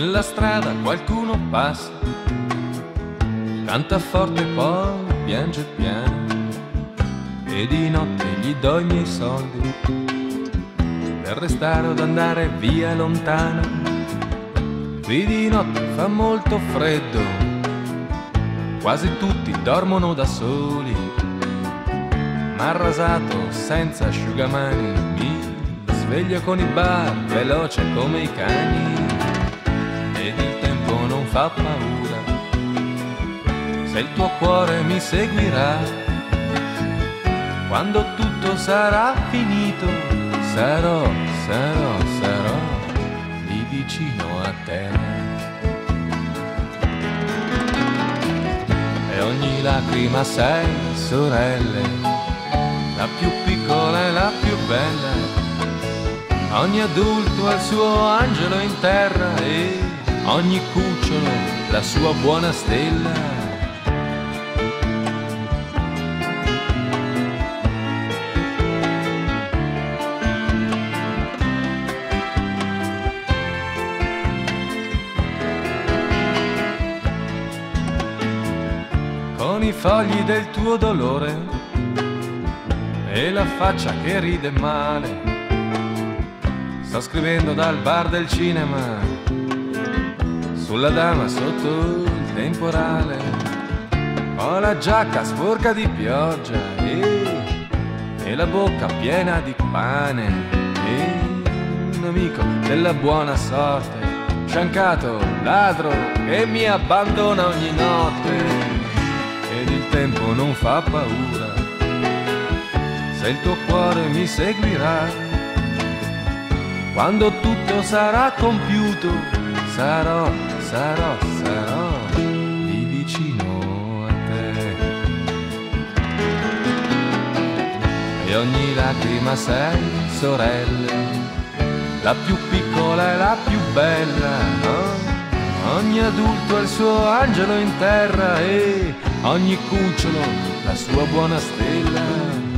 Nella strada qualcuno passa, canta forte poi piange piano, e di notte gli do i miei soldi per restare o andare via lontano. Qui di notte fa molto freddo, quasi tutti dormono da soli, ma rasato senza asciugamani mi sveglio con i bar veloce come i cani. Ed il tempo non fa paura, se il tuo cuore mi seguirà. Quando tutto sarà finito, sarò lì vicino a te. E ogni lacrima sei, sorelle, la più piccola e la più bella. Ogni adulto ha il suo angelo in terra e ogni cucciolo la sua buona stella. Con i fogli del tuo dolore e la faccia che ride male, sto scrivendo dal bar del cinema sulla dama sotto il temporale. Ho la giacca sporca di pioggia e la bocca piena di pane, e un amico della buona sorte, sciancato, ladro, che mi abbandona ogni notte. Ed il tempo non fa paura, se il tuo cuore mi seguirà. Quando tutto sarà compiuto, sarò lì vicino a te. E ogni lacrima sei, sorelle, la più piccola e la più bella, no? Ogni adulto ha il suo angelo in terra e ogni cucciolo la sua buona stella.